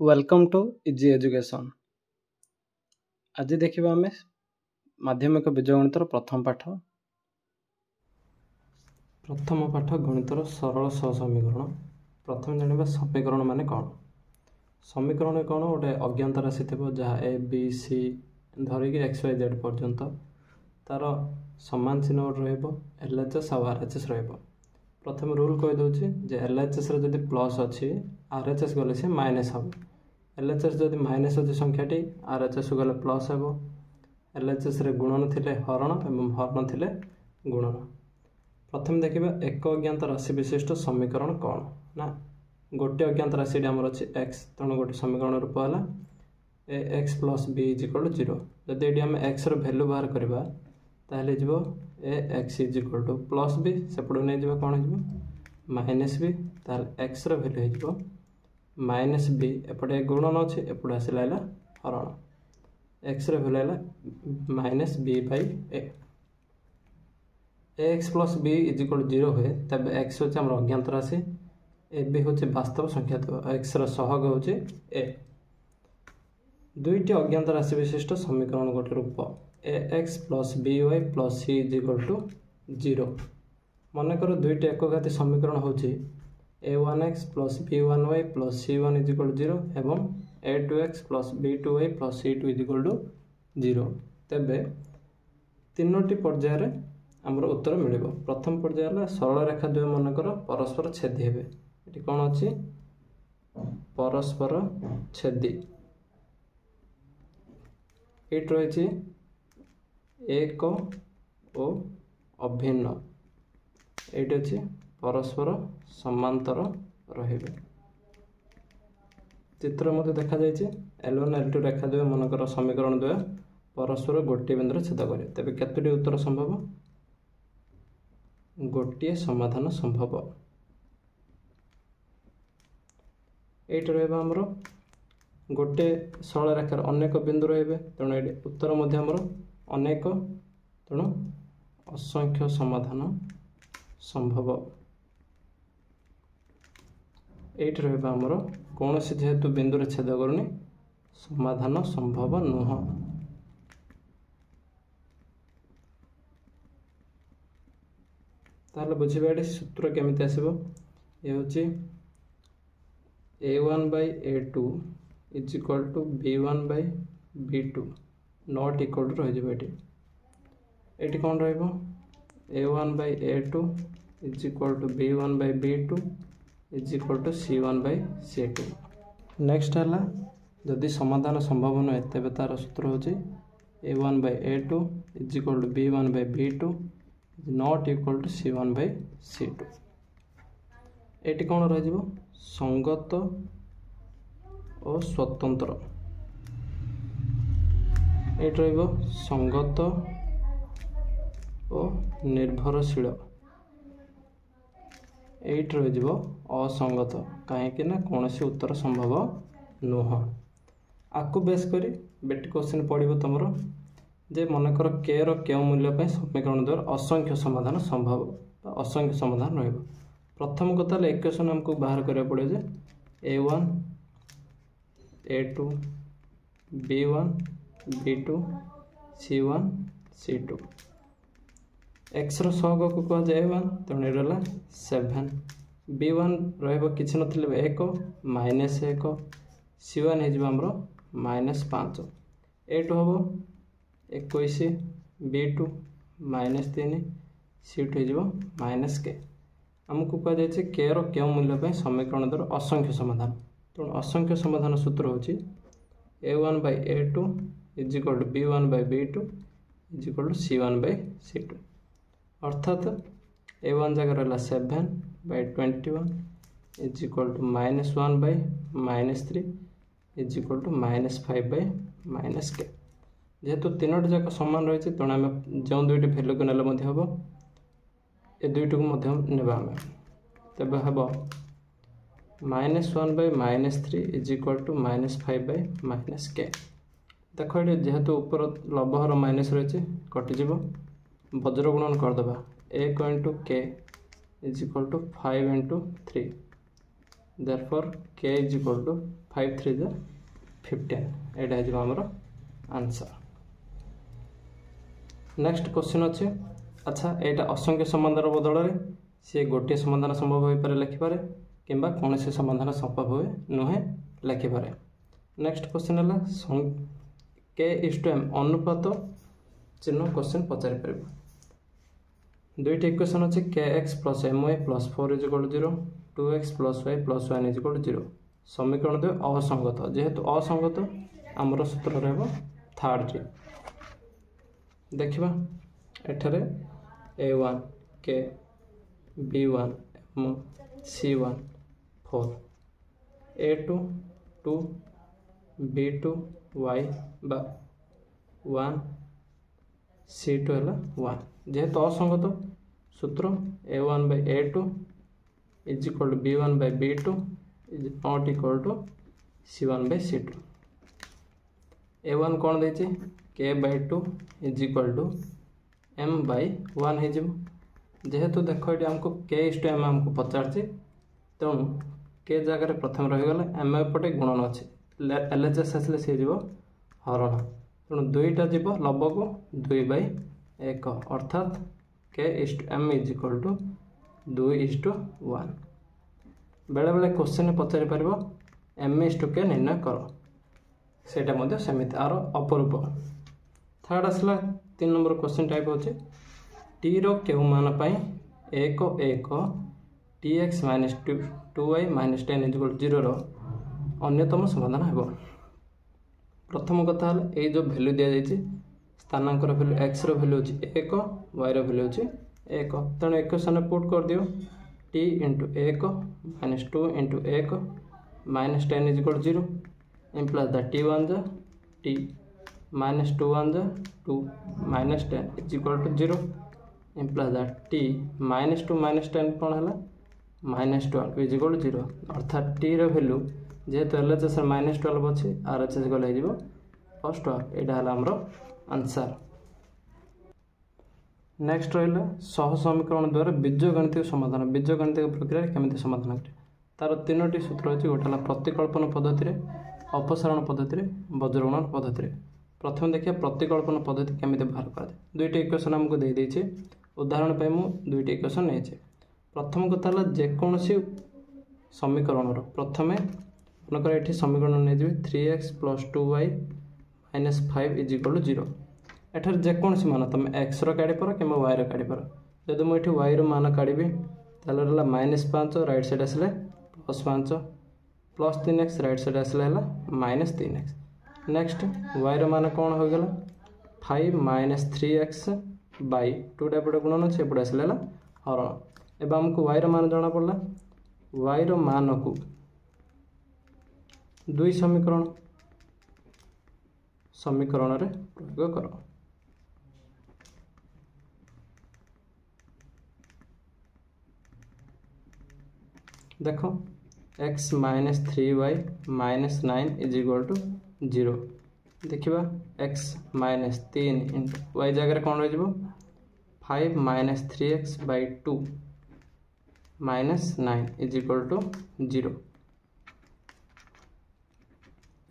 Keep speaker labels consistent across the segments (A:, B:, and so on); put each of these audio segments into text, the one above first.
A: Welcome to easy education. आज देखिबा आमे माध्यमिक बीजगणितर प्रथम पाठ गणितर सरल सहसमीकरण। प्रथम जानिबा समीकरण माने कौन। समीकरण कौन गोटे अज्ञात राशि थी जहाँ ए बी सी धरिकी एक्स वाई जेड पर्यंत तार सामान चिन्ह L H S R H S प्रथम रूल कहीदे जे एल एच एस जदि प्लस अच्छी आर एच एस गले सी माइनस हम एल एच एस जदि माइनस अच्छी संख्याटी आर एच एस गले प्लस हे एल एच एस गुणन थिले हरण एवं हरण थिले गुणन। प्रथम देखिबा एक अज्ञात राशि विशिष्ट समीकरण कौन ना गोटे अज्ञात राशि आमर अच्छी एक्स तेणु गोटे समीकरण रूप है A X plus B is equal to 0। जदि ये आम एक्स रैल्यू बाहर करवा ताहले जीवो A X is equal to plus B सेपटू नहीं जीवो कौन हो माइनस बी ताहले एक्स रैल्यू हो माइनस बी एपटे गुणन अच्छे एपटे आसला हरण एक्स रैल्यू minus B by A X plus B is equal 0 हुए तब एक्स होचे हमर अज्ञात राशि ए बी होचे वास्तव संख्या तो एक्स सहग होचे ए। दुईटी अज्ञात राशि विशिष्ट समीकरण गोटे रूप A X plus B Y plus C is equal to 0। मनकर दुईटी एकघाती समीकरण होची A one X plus B one Y plus C one is equal to 0 एवं A two X plus B two Y plus C two is equal to 0। तेबे तीनोटी पर्यायर आमर उत्तर मिल। प्रथम पर्याय सरल रेखा द्वय मनकर परस्पर छेदी हे ये कौन अच्छी परस्पर छेदी ये रही एक और अभिन्न ये अच्छी परस्पर समांतर रहे। चित्र मध्य देखा L1 L2 रेखा द्वय मनकर समीकरण द्वय परस्पर गोटे बिंदु छेद करे तेज केतोटी उत्तर संभव गोटे समाधान संभव। ये रमर गोटे सरल रेखार अनेक बिंदु रे तेणु ये उत्तर मध्य अनेक तेणु असंख्य समाधान संभव। ये रमर कौन सी जेहेतु बिंदु रे छेद करूनी समाधान संभव नुह। ताहले बुझिबा ये सूत्र केमिति आसीबो ये होची a1 by a2 is equal to b1 by b2 not equal to रही जाए ये कौन रहिबो a1 by a2 is equal to b1 by b2 is equal to c1 by c2। Next है जदि समाधान संभव नुहे तेज तार सूत्र होची a1 by a2 is equal to b1 by b2 not equal to c1 by c2। ये कौन रही संगत और स्वतंत्र ये संगत और निर्भरशील ये रही असंगत कहीं कौन सी उत्तर संभव नुह। आपको बेस कर बेट क्वेश्चन पड़ो तुम जे मनकर के रो मूल्य समीकरण द्वारा असंख्य समाधान संभव असंख्य समाधान रही। प्रथम कथा इक्वेशन हमको बाहर करा पड़े जे a1 a2 b1 b2 c1 c2 x रो सहग को कह जाए a1 तेणु रहा 7 b1 रही नथिले 1 माइनस 1 c1 हो माइनस 5 a2 हम 21 b2 माइनस 3 c2 हो माइनस के। आमको कहुए के रो मूल्य समीकरण द्वारा असंख्य समाधान तेणु असंख्य समाधान सूत्र होची a1 by a2 is equal to b1 by b2 is equal to c1 by c2 अर्थात a1 जगह रहा 7 by 21 is equal to -1 by -3 is equal to -5 by -k। जेहेतु तीनोटी जाक सामान रही तेणु आम जो दुईट भैल्यू को नेले हम ए दुईट को नेबा तेब हम -1 by -3 is equal to -5 by -k। देख ये जेहेतु ऊपर लबहर माइनस रही कटिज वज्र गुणन करदे 1 into k is equal to 5 into 3 therefore k is equal to 5 3 जा 15 एटा है हमर आंसर। नेक्स्ट क्वेश्चन अच्छे। अच्छा एटा असंख्य समाधान बदल में सी गोटे समाधान संभव हो पारे लिखिपारे किंबा कौन से समाधान संभव हुए नुहे लिखिपारे। नेक्स्ट क्वेश्चन है k/m अनुपात चिन्ह क्वेश्चन पचारि पार। दुईट इक्वेशन अच्छे kx plus my plus 4 is equal to 0 2x plus y plus 1 is equal to 0 समीकरण दे असंगत जेहेतु असंगत आमर सूत्र रहा थर्ड रे देखा एठारे a1 k b1 m c1 4 a2 2 b2 y बा 1 c2 है 1 जेहेतु असंगत सूत्र a1 by a2 is equal to b1 by b2 is not equal to c1 by c2। a1 कौन देछि k by 2 is equal to m by 1 हो जेहेतु देख ये आमको k/m आमको पचारछि तेणु k जगह प्रथम रहीगला m एपटे गुणन अच्छे LHS आसले सी जीव हरण तेणु दुईटा जीव लब को 2/1 अर्थात k/m इज इक्वल टू 2:1। बेले बेले क्वेश्चन पचारि पार m/k निर्णय कर सेटा मध्य सेमिति आर अपरूप। थर्ड आसला 3 नंबर क्वेश्चन टाइप होचे टी रो केउ मान पाई 1 1 tx minus 2y minus 10 is equal 0 रो अन्यतम समाधान हेबो। प्रथम कथा है ये जो वैल्यू दिया जाइए स्थानांकर वैल्यू x रो वैल्यू होची 1 y रो वैल्यू होची 1 तेणु इक्वेशन पुट कर दियो t into 1 minus 2 into 1 minus 10 is equal 0 implies the t 1 जा t माइनस 2 1 जा 2 minus 10 is equal to 0 implies the t minus 2 minus 10 कौन है माइनस 12 इज इक्वल टू 0 अर्थात t रो वैल्यू जेहेतु LHS माइनस 12 अच्छे RHS गले फर्स्ट यहाँ है आमर आंसर। नेक्स्ट रहा सह समीकरण द्वारा बीजगणित समाधान बीजगणित प्रक्रिया केमी समाधान करें तार 3टी सूत्र अच्छी गोटे प्रतिकल्पन पद्धति अपसारण पद्धति वज्रगुणन पद्धति। प्रथम देखिए प्रतिकल्पन पद्धति केमी बाहर कर दुईटी इक्वेशन आमको दे देछे उदाहरण पे मु दुईटी इक्वेशन नहीं प्रथम कथा जेकोसी समीकरण प्रथमे मनकर ये समीकरण नहीं 3x plus 2y minus 5 is equal to 0 एठार जेकोसी मान तुम x रो काढ़ी पार कि y रो काढ़ी पार जब मुझे y रो मान काढ़ी ताल माइनस 5 राइट साइड आसले plus 5 plus 3x right side आसले माइनस 3x नेक्स्ट y रो मान कौन हो गला 5 माइनस 3x बाई 2 एपटे गुणन अच्छे एपटे आसले हरण एवं आमको y रो मान जना पड़ा y रो मान को दुई समीकरण रे प्रयोग कर देख x minus 3y minus 9 is equal to 0 देखा x माइनस 3 इंटू y जगह कौन रही 5 minus 3x by 2 minus 9 is equal to 0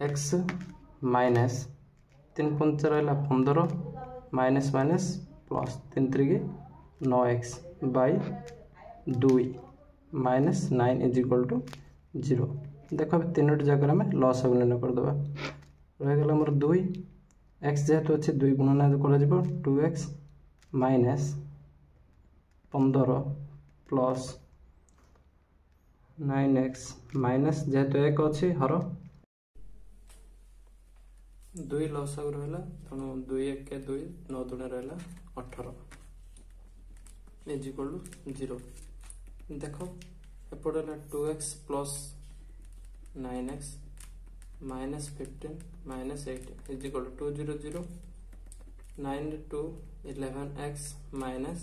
A: x minus 3 5 रहा 15 minus minus plus 3 3 9x by 2 minus 9 is equal to 0 देख तीनोटी जगह में लस निर्णय करदे रहीगला मोर 2 x जेहेतु अच्छे 2 गुणन कर 2x minus 15 plus 9x minus जेहेतु 1 अच्छे हर 2 लसागु रहा तेणु 2 1 2 9 2 रहा 18 इज इक्वल टू 0 देख एपटे 2x plus 9x minus 15 minus 8 is equal to 2 0 0 9 2 11x minus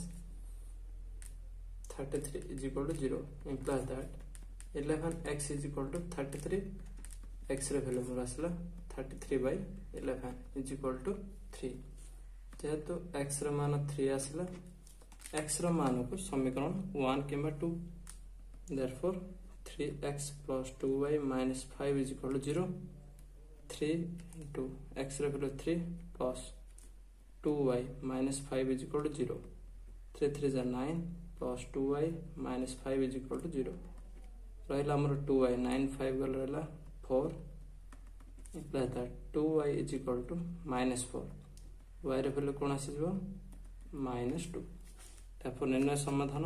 A: 33 is equal to 0 implies that 11x is equal to 33 x रे वैल्यू मोर आसला 33/11 इज इक्वल टू 3 जेहेतु x रो मान 3 आसला x रो मान को समीकरण 1 किंबा 2 therefore 3 3x plus 2y minus 5 is equal to 0. 3 into x value 3 plus 2y minus 5 is equal to 0. 3 3 is 9 plus 2y minus 5 is equal to 0. रहा हमर 2y 9 5 गल रहा 4 implies that 2y is equal to minus 4. y रे value कोन आसी जबो minus 2. therefore निर्णय समाधान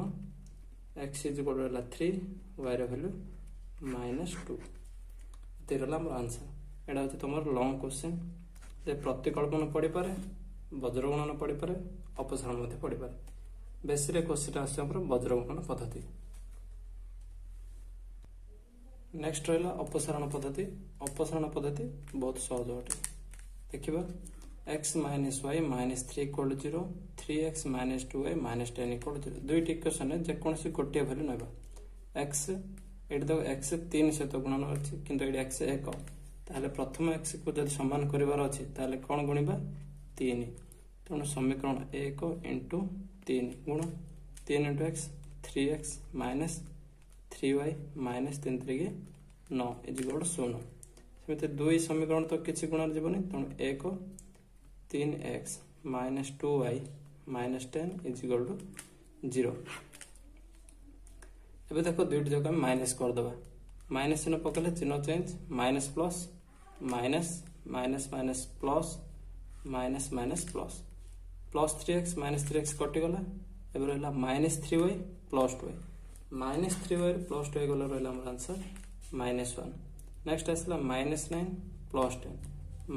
A: x is equal to 3 y रे वैल्यू minus 2. तेरला हमर आंसर एडा होते तमर लॉन्ग क्वेश्चन जे प्रतिकल्पन पड़ी पारे वज्रगणन पड़ी पारे अपसारण मध्ये पड़ी पारे बेसी रे क्वेश्चन आसी हमर वज्रगणन पद्धति. नेक्स्ट रहा अपसारण पद्धति. अपसारण पद्धति बहुत सहज अटे देखिबा x minus y minus 3 equal 0 3x minus 2y minus 10 equal 0 दुईटी इक्वेशन जे कोनसी गोटे वैल्यू नेबा x एट दो x 3 सहित गुणन अछि किंतु एट x 1 ताले प्रथम x को जदि समान करिवार अछि ताले कोन गुणिबा 3 तणु समीकरण 1 * 3 गुण 3 * x 3x minus 3y minus 3 3 9 is equal to 0. सेमते दुई समीकरण तो किछि गुणन जीवनी तणु 1 3x minus 2y minus 10 is equal to 0. एबे देखो दुईटी जगह हम माइनस कर दबा माइनस चिन्ह पकले चिन्ह change minus plus minus minus minus plus minus minus plus plus 3x minus 3x कटि गला एबे रहला minus 3y plus 2y minus 3y plus 2y गला रहला हमर आंसर माइनस 1. नेक्स्ट आसला minus 9 plus 10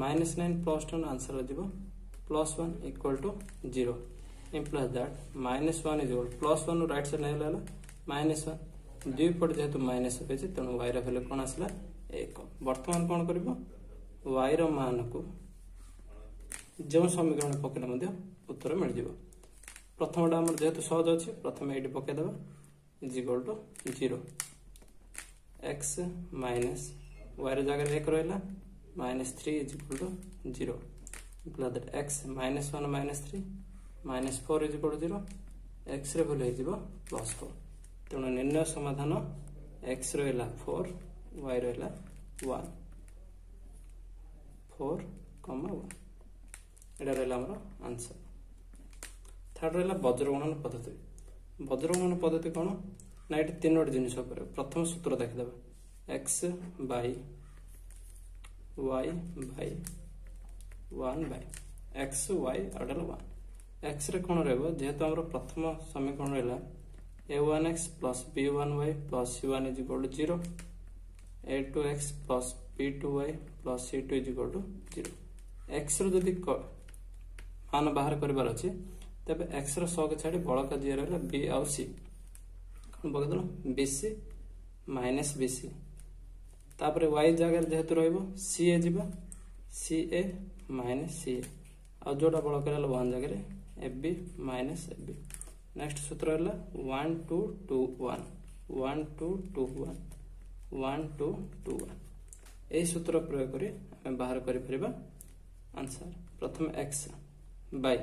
A: minus 9 plus 10 answer हो जिवो plus 1 equal to 0 implies that minus 1 is equal plus 1 right side नै लाला माइनस 1 दुई पट जेतु माइनस होइछि तनु y रा वैल्यू कोन आसला 1. वर्तमान कोन करबो y रा मान को जो समीकरण पकेला मध्ये उत्तर मिल जिवो. प्रथमटा हमर जेतु सहज अछि प्रथम एडी पके देबा is equal to 0 x minus y रे जगह 1 रहला minus 3 is equal to 0 implies that x minus 1 minus 3 minus 4 is equal to 0 x रे वैल्यू हिजिबो प्लस 4. तणु निर्णय समाधान x रहला 4 y रहला 1 4, 1 एडा रहला हमर आंसर. थर्ड रहला वज्रगणन पद्धति. वज्रगणन पद्धति कोन ना एट तीनोट जिनिस पर प्रथम सूत्र देखि देबा x by y by 1 by x y अडल 1 x रे कोन रहबो जेहेतु हमर प्रथम समीकरण रहला a1x plus b1y plus c1 is equal to 0 a2x plus b2y plus c2 is equal to 0. x रो जदि मान बाहर करबार अछि तबे x रो सग छाडी बळका जे रहला b आ c कोन बगदल bc minus bc तापर y जगह जेहेतु रहबो ca जिबा ca minus ca आ जोडा बळका रहला 1 जगह fb minus fb. नेक्स्ट सूत्र रहला 1 2 2 1 1 2 2 1 1 2 2 1 ए सूत्र प्रयोग करी हम बाहर करि परिबा आंसर. प्रथम x by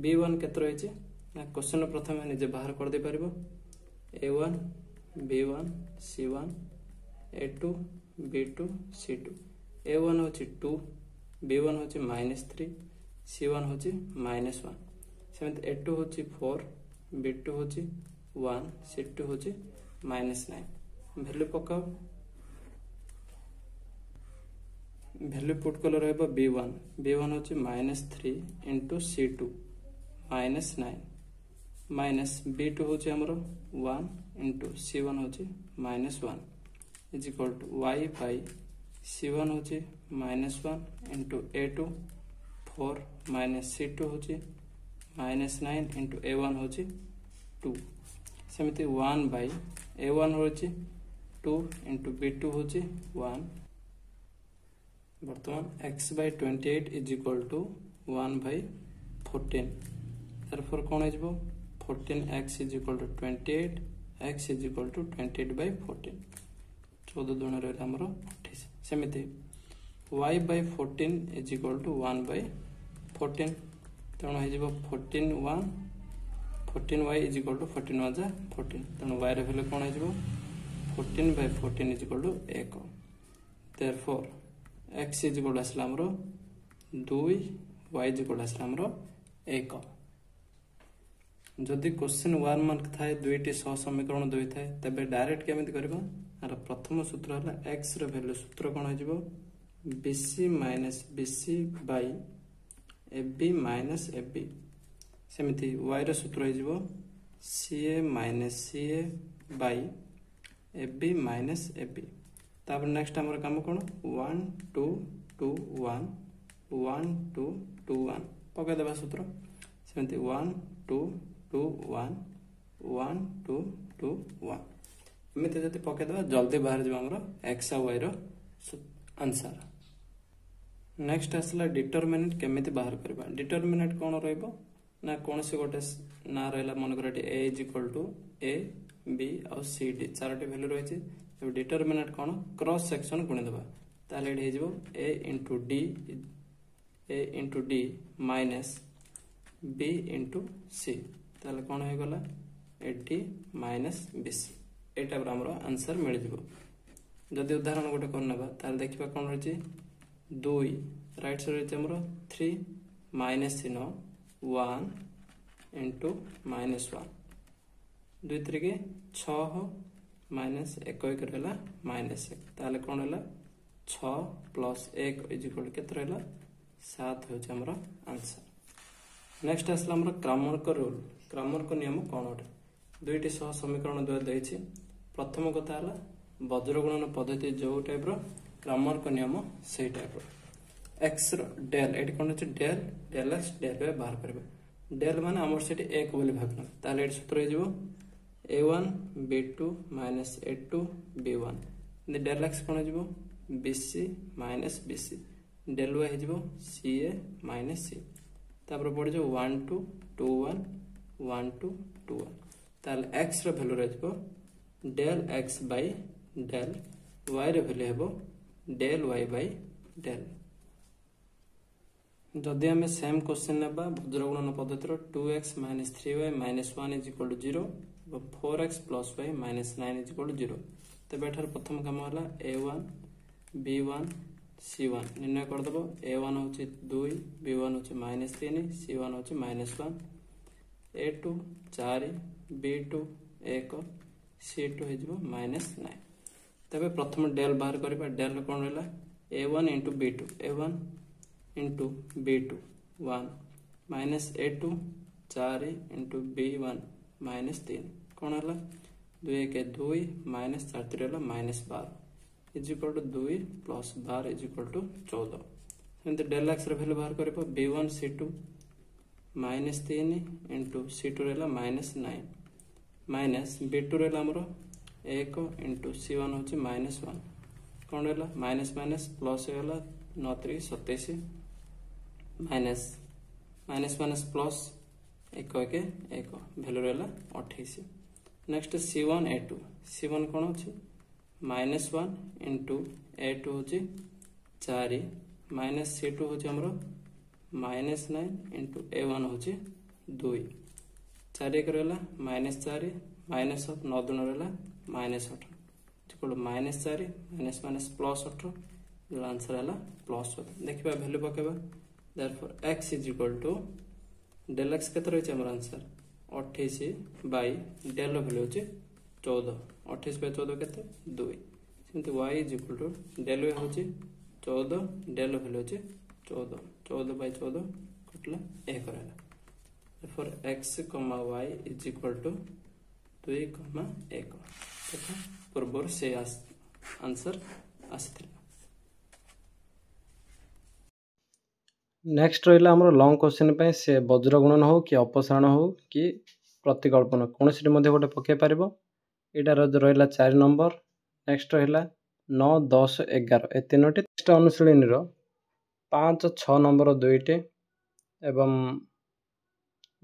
A: b1 केत रहिछि ना क्वेश्चन प्रथम निजे बाहर कर दे परिबो a1 b1 c1 a2 b2 c2 a1 होछि 2 b1 होछि -3 c1 होछि -1 सेमत a2 होछि 4 b2 होछि 1 c2 होछि -9 वैल्यू पकाओ वैल्यू पुट कलर रहबो b1 होछि -3 into c2 -9 माइनस b2 होछि हमरो 1 into c1 होछि -1 is equal to y by c1 होछि -1 into a2 4 minus c2 होछि -9 into a1 होछि 2 सेमिति 1 by a1 होछि 2 into b2 होछि 1 वर्तमान x by 28 is equal to 1 by 14 therefore कोन आइबो 14x is equal to 28 x is equal to 28 by 14 14 दुण रहला हमरो 28 सेमिति y by 14 is equal to 1 by 14 तण आइबो 14y is equal to 14 14 तण y रे वैल्यू कोन आइबो 14/14 is equal to 1 therefore x is equal to आसला हमरो 2 y इज इक्वल टू आसला हमरो 1 जदि क्वेश्चन 1 मार्क थाए दुईटी सह समीकरण दुई थाए तबे डायरेक्ट केमिति करबा आर प्रथम सूत्र हला x रो वैल्यू सूत्र कोन हो जिवो BC minus BC by AB minus AB सेमिति y रो सूत्र हो जिवो CA minus CA by AB minus AB तापर नेक्स्ट हमर काम कोन 1 2 2 1 1 2 2 1 पके देबा सूत्र सेमिति 1 2 2 1 1 2 2 1 एमिति जति पके देबा जल्दी बाहर जबा हमर x आ y रो आंसर नेक्स्ट आसला डिटरमिनेंट केमिति बाहर करबा डिटरमिनेंट कोन रहइबो ना कोन से गोटे ना रहला मन करटी a is equal to a b और c d चारटी वैल्यू रहिछि अब डिटरमिनेंट कोन क्रॉस सेक्शन गुणी देबा ताले एड हे जिवो a into d minus b into c ताले कोन हे गला ad माइनस bc एटा पर हमरो आंसर मिल जिवो जदि उदाहरण गोटे करनबा ताले देखिबा कोन रहिछि 2 राइट साइड रहिछि हमरो 3 माइनस चिन्ह 1 into माइनस 1 2 3 के 6 माइनस 1 1 रहला माइनस 1 ताले कोन रहला 6 प्लस 1 इज इक्वल केते रहला 7 हो हमरो आंसर नेक्स्ट आसला हमरो क्रमर को नियम कोन होटे दुईटी सह समीकरण द्वारा दैछि प्रथम कथा हला वज्र गुणन पद्धति जो टाइप रो क्रमर को नियम सेही टाइप रो x रो डेल एटी कोन अछि del del x del y बाहर करबे डेल माने हमर सेठी 1 बोली भागना ताले एटी सूत्र हे जिवो a1 b2 minus a2 b1 the del x कोन जिवो bc minus bc del y हे जिवो ca minus c तापर पड़ जो 1 2 2 1 1 2 2 1 ताले x रो वैल्यू रह जिवो del x by del y रो वैल्यू हेबो डेल y बाय डेल जदि हमें सेम क्वेश्चन नेबा वज्र गुणन पद्धति रो 2x minus 3y minus 1 is equal to 0 और 4x plus y minus 9 is equal to 0 तबे एठार प्रथम काम हला a1 b1 c1 निर्णय कर दबो a1 होची 2 b1 होची -3 c1 होची -1 a2 4 b2 1 c2 हे जिवो -9 तबे प्रथम डेल बाहर करबा डेल कोन रहला a1 into b2 a1 into b2 1 minus a2 4 into b1 -3 कोन हला 2 के 2 minus 4 3 हला -12 is equal to 2 plus 12 is equal to 14 सेंते डेल x रो वैल्यू बाहर करबो b1 c2 -3 into c2 रहला -9 माइनस b2 रहला हमरो 1 into c1 होची -1 कोन रहला माइनस माइनस प्लस रहला 9 3 27 minus minus minus plus 1 1 1 value रहला 28 नेक्स्ट c1 a2 c1 कोन होची -1 into a2 होची 4 माइनस c2 होची हमरो -9 into a1 होची 2 4 1 रहला -4 माइनस 9 2 रहला -18 equal to -4 minus minus plus 18 जो आंसर हला प्लस 18 देखिबा वैल्यू पकेबा therefore x is equal to डेल x केते रहै हमर आंसर 28 बाय डेल वैल्यू होची 14 28 बाय 14 केते 2 सेंति y is equal to del y होची 14 डेल वैल्यू होची 14 14 बाय 14 कटला 1 रहला therefore x, y is equal to 2, 1 देखा पूर्वर से आंसर आसी नेक्स्ट रहा आम लंग क्वेश्चन पे से वज्र गुणन हो कि अपसारण हो कि प्रतिकल्पन कौन सी गोटे पकई पार यहाँ रहा 4 नंबर नेक्स्ट रहा 9 10 11 ए 3टी नेक्स्ट अनुशीलनी 5 6 नंबर 2टी एवं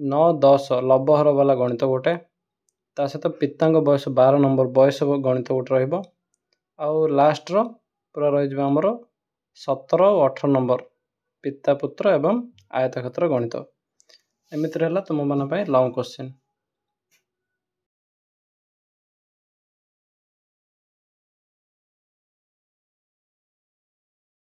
A: 9 10 लबहर वाला गणित गोटे ता सहित पितांग बयस 12 नंबर बयस गणित गोटे रहा लास्टर पूरा रही 17 और 18 नंबर पिता पुत्र एवं आयतक्षेत्र गणित एमती रहा तुम मान लंग क्वेश्चन।